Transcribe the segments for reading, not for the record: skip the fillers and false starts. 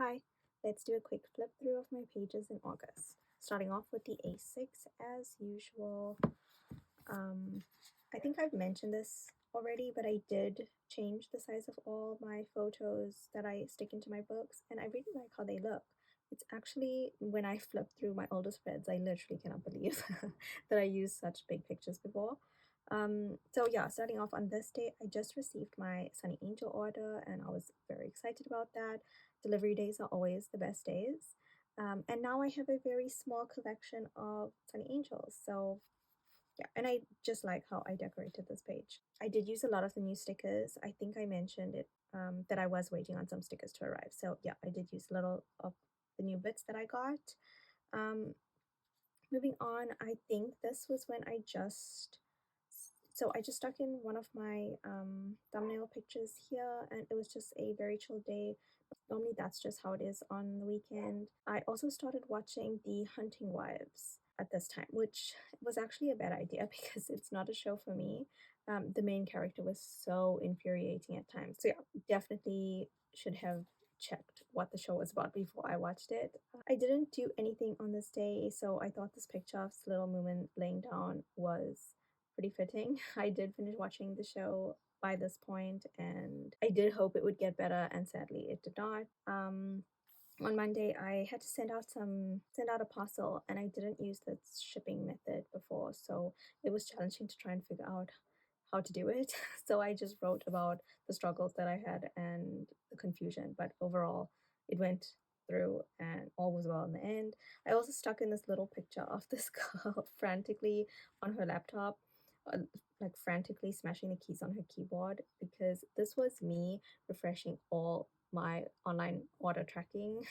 Hi, let's do a quick flip through of my pages in August. Starting off with the A6 as usual. Um, I think I've mentioned this already, but I did change the size of all my photos that I stick into my books, and I really like how they look. It's actually, when I flip through my older spreads, I literally cannot believe that I used such big pictures before. So yeah, starting off on this day, I just received my Sunny Angel order and I was very excited about that. Delivery days are always the best days. And now I have a very small collection of Sunny Angels. So yeah, and I just like how I decorated this page. I did use a lot of the new stickers. I think I mentioned it that I was waiting on some stickers to arrive. So yeah, I did use a little of the new bits that I got. Um, Moving on, I think this was when I just stuck in one of my thumbnail pictures here, and it was just a very chill day. Normally, that's just how it is on the weekend. I also started watching The Hunting Wives at this time, which was actually a bad idea because it's not a show for me. The main character was so infuriating at times. So, yeah, definitely should have checked what the show was about before I watched it. I didn't do anything on this day, so I thought this picture of Little Moomin laying down was pretty fitting. I did finish watching the show by this point, and I did hope it would get better, and sadly, it did not. On Monday, I had to send out a parcel, and I didn't use the shipping method before, so it was challenging to try and figure out how to do it. So I just wrote about the struggles that I had and the confusion, but overall, it went through and all was well in the end. I also stuck in this little picture of this girl frantically on her laptop, uh, like frantically smashing the keys on her keyboard, because this was me refreshing all my online order tracking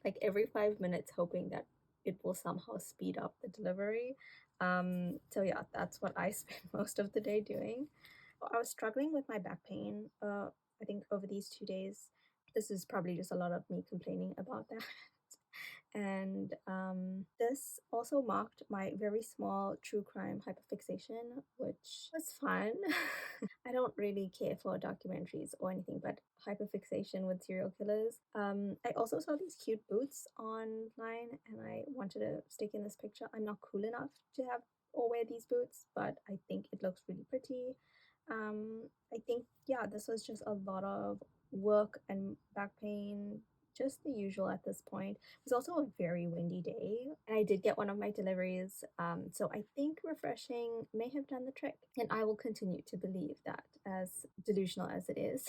like every 5 minutes, hoping that it will somehow speed up the delivery. So yeah, that's what I spent most of the day doing. I was struggling with my back pain, I think over these 2 days. This is probably just a lot of me complaining about that. And this also marked my very small true crime hyperfixation, which was fun. I don't really care for documentaries or anything, but hyperfixation with serial killers. I also saw these cute boots online and I wanted to stick in this picture. I'm not cool enough to have or wear these boots, but I think it looks really pretty. I think, yeah, this was just a lot of work and back pain, just the usual at this point. It was also a very windy day, and I did get one of my deliveries. So I think refreshing may have done the trick, and I will continue to believe that, as delusional as it is.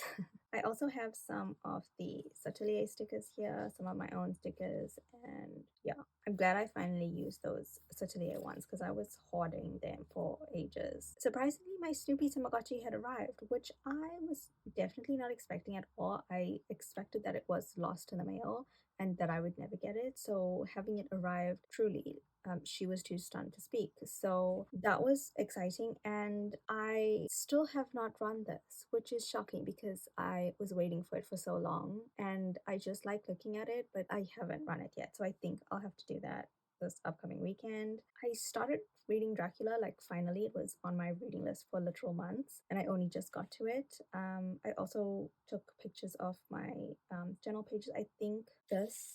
I also have some of the Satelier stickers here, some of my own stickers, and yeah, I'm glad I finally used those Satelier ones because I was hoarding them for ages. Surprisingly, my Snoopy Tamagotchi had arrived, which I was definitely not expecting at all. I expected that it was lost in the mail and that I would never get it. So having it arrive, truly, she was too stunned to speak. So that was exciting. And I still have not run this, which is shocking because I was waiting for it for so long and I just like looking at it, but I haven't run it yet. So I think I'll have to do that this upcoming weekend. I started reading Dracula, like finally, it was on my reading list for literal months, and I only just got to it. I also took pictures of my journal pages. I think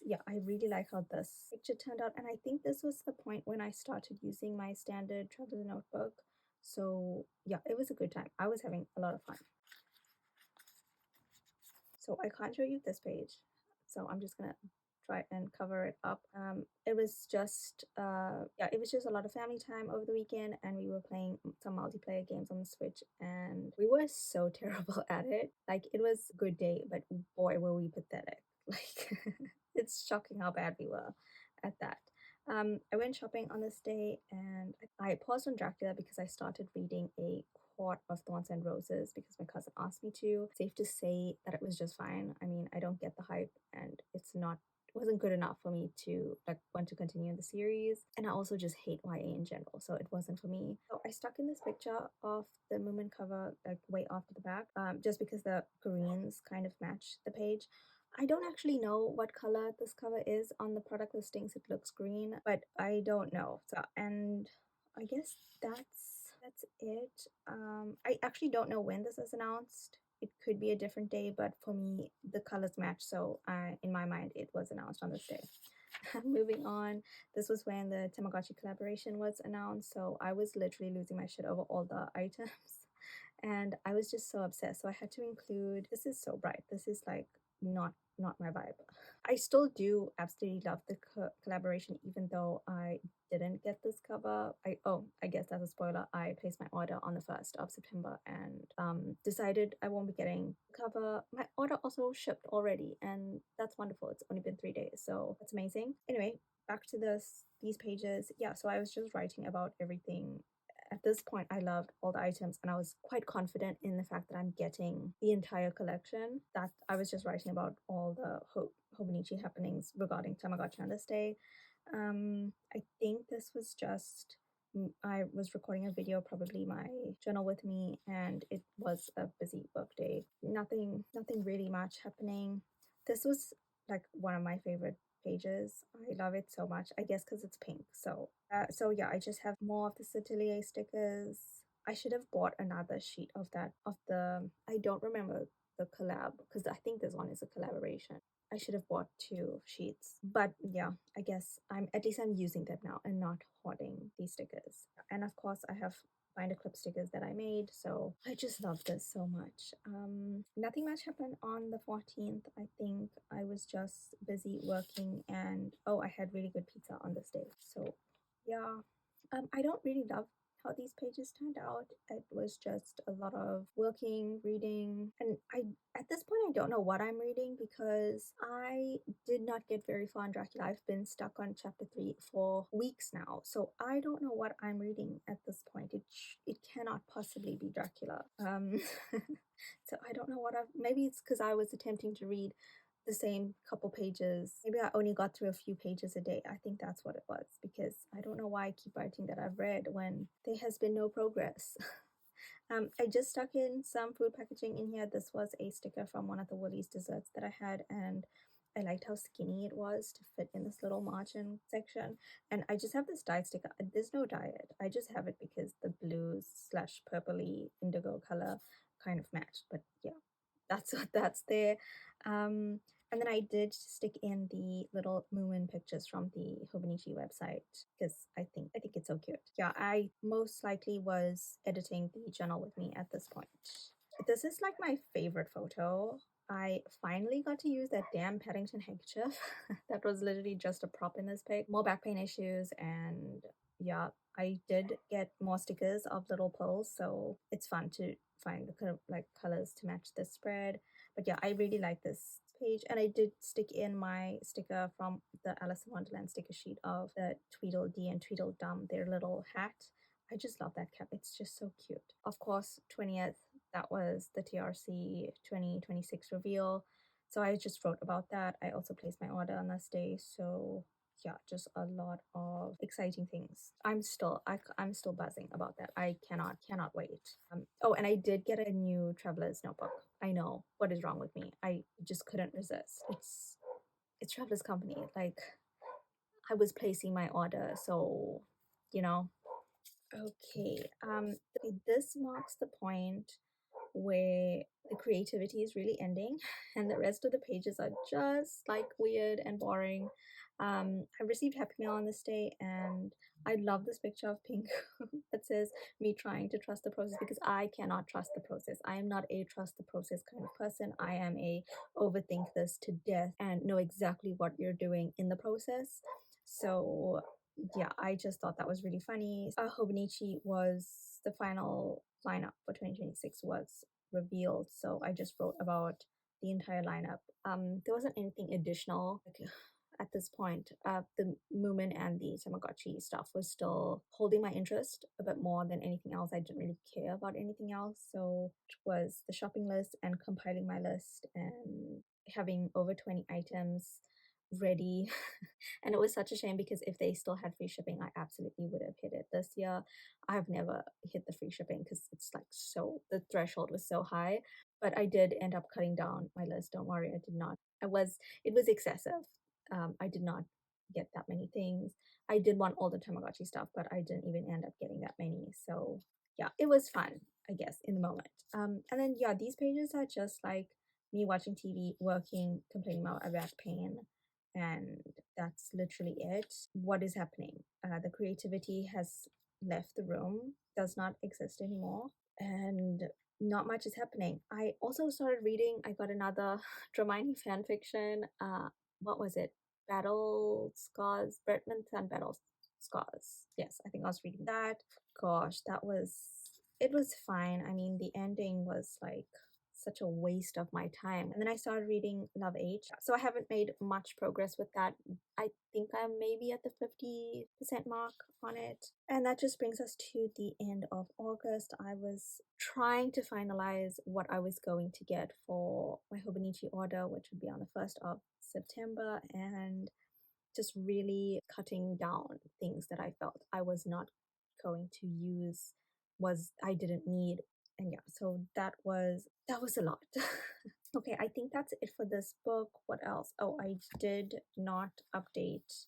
yeah, I really like how this picture turned out, and I think this was the point when I started using my standard traveler notebook. So yeah, it was a good time. I was having a lot of fun. So I can't show you this page, so I'm just gonna try and cover it up. It was just yeah, it was just a lot of family time over the weekend, and we were playing some multiplayer games on the Switch, and we were so terrible at it. Like it was a good day, but boy were we pathetic. Like it's shocking how bad we were at that. I went shopping on this day and I paused on Dracula because I started reading A Court of Thorns and Roses because my cousin asked me to. Safe to say that it was just fine. I mean, I don't get the hype and it wasn't good enough for me to like want to continue the series. And I also just hate YA in general, so it wasn't for me. So I stuck in this picture of the Moomin cover like way after the back, just because the greens kind of match the page. I don't actually know what color this cover is. On the product listings it looks green, but I don't know. So, and I guess that's it. I actually don't know when this is announced. it could be a different day, but for me, the colors match. So in my mind, it was announced on this day. Moving on, this was when the Tamagotchi collaboration was announced. So I was literally losing my shit over all the items. And I was just so obsessed. So I had to include, this is so bright. This is like not my vibe. I still do absolutely love the collaboration, even though I didn't get this cover. I guess that's a spoiler. I placed my order on the 1st of September and decided I won't be getting the cover. My order also shipped already, and that's wonderful. It's only been 3 days, so that's amazing. Anyway, back to these pages. Yeah, so I was just writing about everything. At this point, I loved all the items and I was quite confident in the fact that I'm getting the entire collection. That I was just writing about all the hobonichi happenings regarding Tamagotchi on this day. I think this was just I was recording a video, probably my journal with me, and it was a busy work day. Nothing really much happening. This was like one of my favorite pages. I love it so much. I guess because it's pink. So yeah, I just have more of the Atelier stickers. I should have bought another sheet of that of the. I don't remember the collab because I think this one is a collaboration. I should have bought 2 sheets. But yeah, I guess I'm using them now and not hoarding these stickers. And of course I have binder clip stickers that I made. So I just love this so much. Nothing much happened on the 14th. I think I was just busy working and oh, I had really good pizza on this day. So yeah. I don't really love how these pages turned out. It was just a lot of working, reading, and I at this point I don't know what I'm reading because I did not get very far in Dracula. I've been stuck on chapter 3 for weeks now, so I don't know what I'm reading at this point. It cannot possibly be Dracula. So I don't know what I. Maybe it's because I was attempting to read the same couple pages. Maybe I only got through a few pages a day. I think that's what it was because I don't know why I keep writing that I've read when there has been no progress. I just stuck in some food packaging in here. This was a sticker from one of the Woolies desserts that I had, and I liked how skinny it was to fit in this little margin section. And I just have this dyed sticker. There's no diet. I just have it because the blues slash purpley indigo color kind of matched. But yeah, that's what that's there. Um, and then I did stick in the little Moomin pictures from the Hobonichi website because I think it's so cute. Yeah, I most likely was editing the journal with me at this point. This is like my favorite photo. I finally got to use that damn Paddington handkerchief. That was literally just a prop in this pic. More back pain issues, and yeah, I did get more stickers of little pearls, so it's fun to find the kind of like colors to match this spread. But yeah, I really like this page, and I did stick in my sticker from the Alice in Wonderland sticker sheet of the Tweedledee and Tweedledum, their little hat. I just love that cap. It's just so cute. Of course, 20th, that was the TRC 2026 reveal. So I just wrote about that. I also placed my order on this day. So yeah, just a lot of exciting things. I'm still buzzing about that. I cannot wait. Oh, and I did get a new traveler's notebook. I know what is wrong with me. I just couldn't resist. It's Traveler's Company. Like I was placing my order, so you know. Okay. This marks the point where the creativity is really ending and the rest of the pages are just like weird and boring. I received Happy Mail on this day and I love this picture of Pink that says me trying to trust the process because I cannot trust the process. I am not a trust the process kind of person. I am a overthink this to death and know exactly what you're doing in the process. So yeah, I just thought that was really funny. Hobonichi was the final lineup for 2026 was revealed, so I just wrote about the entire lineup. There wasn't anything additional. Like, at this point, the Moomin and the Tamagotchi stuff was still holding my interest a bit more than anything else. I didn't really care about anything else, so it was the shopping list and compiling my list and having over 20 items ready. And it was such a shame because if they still had free shipping, I absolutely would have hit it this year. I've never hit the free shipping because it's like so, the threshold was so high. But I did end up cutting down my list. Don't worry, I did not. It was excessive. I did not get that many things. I did want all the Tamagotchi stuff, but I didn't even end up getting that many. So yeah, it was fun. I guess, in the moment. And then, yeah, these pages are just like me watching TV, working, complaining about my back pain. And that's literally it. What is happening? The creativity has left the room, does not exist anymore. And not much is happening. I also started reading, I got another Hermione fan fiction. What was it? Battle Scars, Bretman and Battle Scars. Yes, I think I was reading that. Gosh, it was fine. I mean, the ending was like such a waste of my time. And then I started reading Love Age. So I haven't made much progress with that. I think I'm maybe at the 50% mark on it. And that just brings us to the end of August. I was trying to finalize what I was going to get for my hobonichi order, which would be on the 1st of September, and just really cutting down things that I felt I was not going to use, was I didn't need. And yeah, so that was a lot. Okay, I think that's it for this book. What else? Oh, I did not update,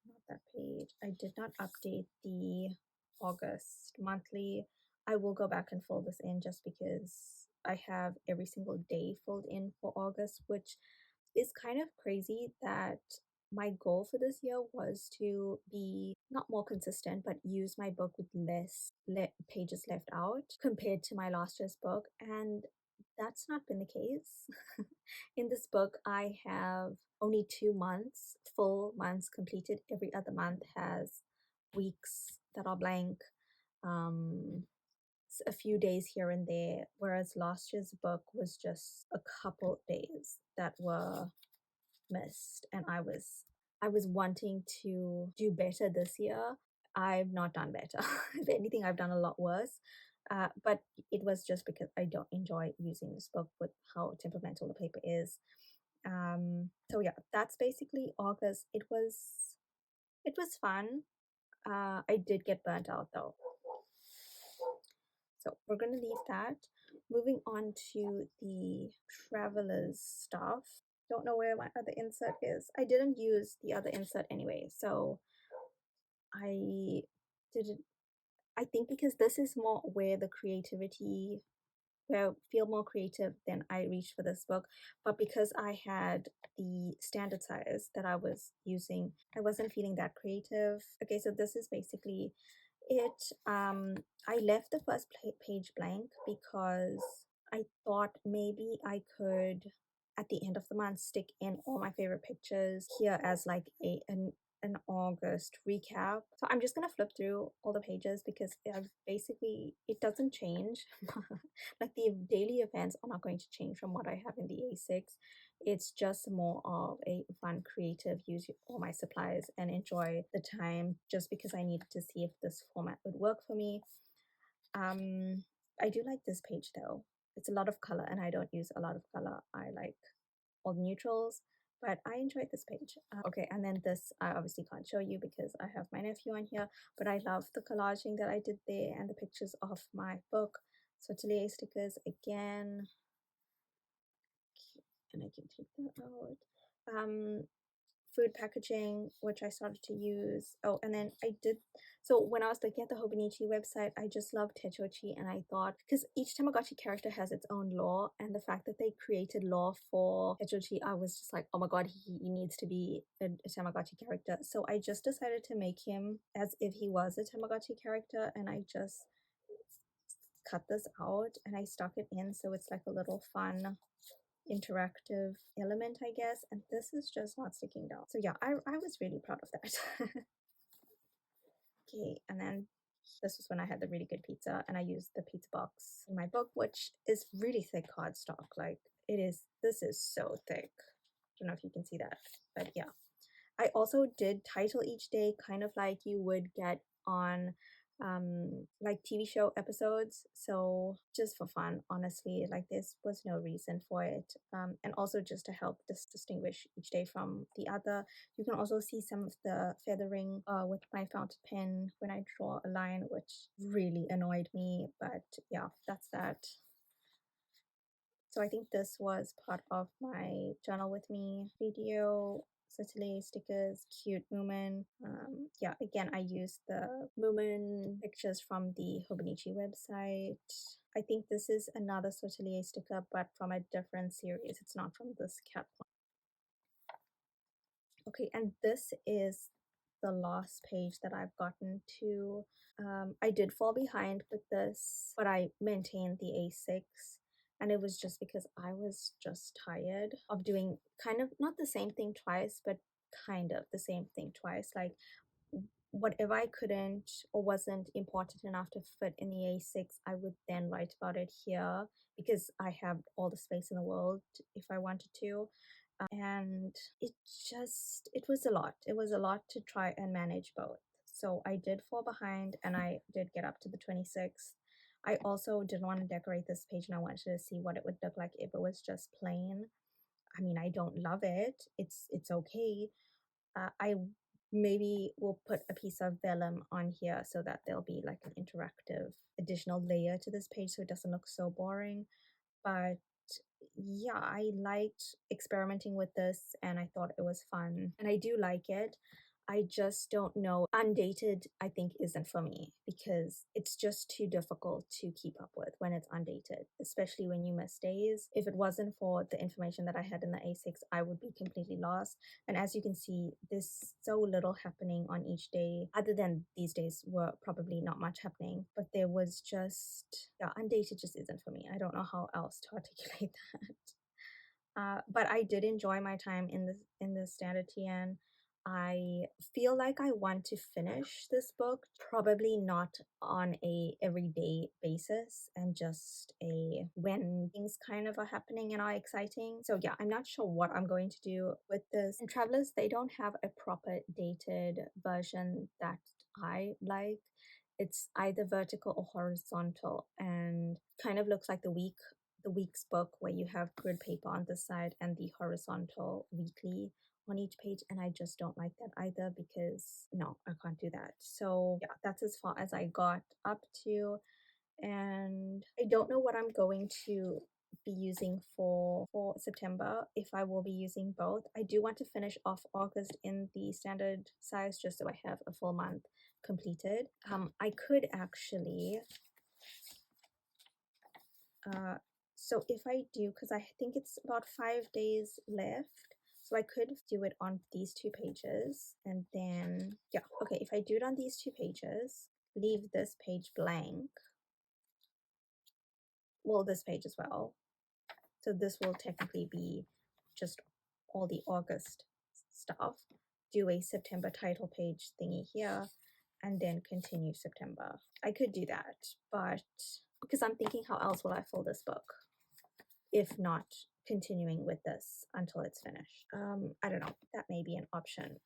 not that page. I did not update the August monthly. I will go back and fold this in just because I have every single day filled in for August, which is kind of crazy that my goal for this year was to be not more consistent, but use my book with less pages left out compared to my last year's book. And that's not been the case. In this book, I have only 2 months, full months completed. Every other month has weeks that are blank, um, a few days here and there, whereas last year's book was just a couple days that were missed. And I was wanting to do better this year. I've not done better. If anything, I've done a lot worse. But it was just because I don't enjoy using this book with how temperamental the paper is. So yeah, that's basically August. It was fun. I did get burnt out though. So we're gonna leave that. Moving on to the travelers stuff. Don't know where my other insert is. I didn't use the other insert anyway, so I didn't. I think because this is more where the creativity, where I feel more creative than I reached for this book. But because I had the standard size that I was using, I wasn't feeling that creative. Okay, so this is basically it. I left the first page blank because I thought maybe I could, at the end of the month, stick in all my favorite pictures here as like an August recap. So I'm just gonna flip through all the pages because I've basically, it doesn't change. Like the daily events are not going to change from what I have in the A6. It's just more of a fun, creative, use all my supplies and enjoy the time, just because I needed to see if this format would work for me. I do like this page though. It's a lot of color and I don't use a lot of color. I like all the neutrals, but I enjoyed this page. Okay, and then this I obviously can't show you because I have my nephew on here, but I love the collaging that I did there and the pictures of my book. So Atelier stickers again, and I can take that out. Food packaging, which I started to use. Oh, and then I did, so when I was looking at the Hobonichi website, I just love Techochi, and I thought, because each Tamagotchi character has its own lore, and the fact that they created lore for Techochi, I was just like, oh my god, he needs to be a Tamagotchi character. So I just decided to make him as if he was a Tamagotchi character, and I just cut this out and I stuck it in so it's like a little fun interactive element, I guess, and this is just not sticking down. So yeah, I was really proud of that. Okay, and then this was when I had the really good pizza and I used the pizza box in my book, which is really thick cardstock. Like this is so thick. I don't know if you can see that, but yeah. I also did title each day kind of like you would get on like TV show episodes, so just for fun, honestly. Like this was no reason for it, and also just to help distinguish each day from the other. You can also see some of the feathering with my fountain pen when I draw a line, which really annoyed me, but yeah, that's that. So I think this was part of my journal with me video. Satellite stickers, cute Moomin. Yeah, again, I used the Moomin pictures from the Hobonichi website. I think this is another Satellite sticker, but from a different series. It's not from this cat one. Okay, and this is the last page that I've gotten to. I did fall behind with this, but I maintained the A6. And it was just because I was just tired of doing kind of not the same thing twice, but kind of the same thing twice. Like whatever I couldn't or wasn't important enough to fit in the A6, I would then write about it here because I have all the space in the world if I wanted to. And it was a lot. It was a lot to try and manage both. So I did fall behind and I did get up to the 26th. I also didn't want to decorate this page and I wanted to see what it would look like if it was just plain. I mean, I don't love it. It's okay. I maybe will put a piece of vellum on here so that there'll be like an interactive additional layer to this page so it doesn't look so boring. But yeah, I liked experimenting with this and I thought it was fun and I do like it. I just don't know. Undated, I think, isn't for me because it's just too difficult to keep up with when it's undated, especially when you miss days. If it wasn't for the information that I had in the A6, I would be completely lost. And as you can see, there's so little happening on each day, other than these days were probably not much happening, but there was just, yeah, undated just isn't for me. I don't know how else to articulate that. But I did enjoy my time in the standard TN. I feel like I want to finish this book, probably not on a everyday basis and just a when things kind of are happening and are exciting. So yeah, I'm not sure what I'm going to do with this. And Travelers, they don't have a proper dated version that I like. It's either vertical or horizontal and kind of looks like the week's book where you have grid paper on the side and the horizontal weekly on each page, and I just don't like that either because no, I can't do that. So yeah, that's as far as I got up to, and I don't know what I'm going to be using for September, if I will be using both. I do want to finish off August in the standard size just so I have a full month completed. I could actually so if I do, because I think it's about 5 days left, so I could do it on these two pages and then, yeah, okay, if I do it on these two pages, leave this page blank, well, this page as well. So this will technically be just all the August stuff. Do a September title page thingy here, and then continue September. I could do that, but because I'm thinking how else will I fill this book if not continuing with this until it's finished. I don't know, that may be an option.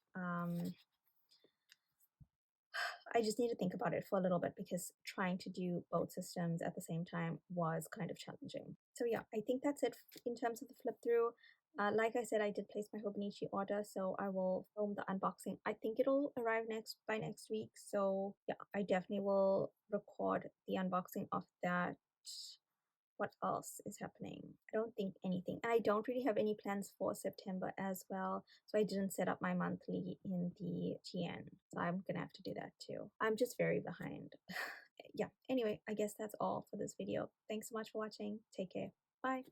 I just need to think about it for a little bit because trying to do both systems at the same time was kind of challenging. So yeah, I think that's it in terms of the flip through. Like I said, I did place my hobonichi order, so I will film the unboxing. I think it'll arrive by next week. So yeah, I definitely will record the unboxing of that. What else is happening? I don't think anything. I don't really have any plans for September as well, so I didn't set up my monthly in the TN. So I'm gonna have to do that too. I'm just very behind. Yeah, anyway, I guess that's all for this video. Thanks so much for watching. Take care. Bye.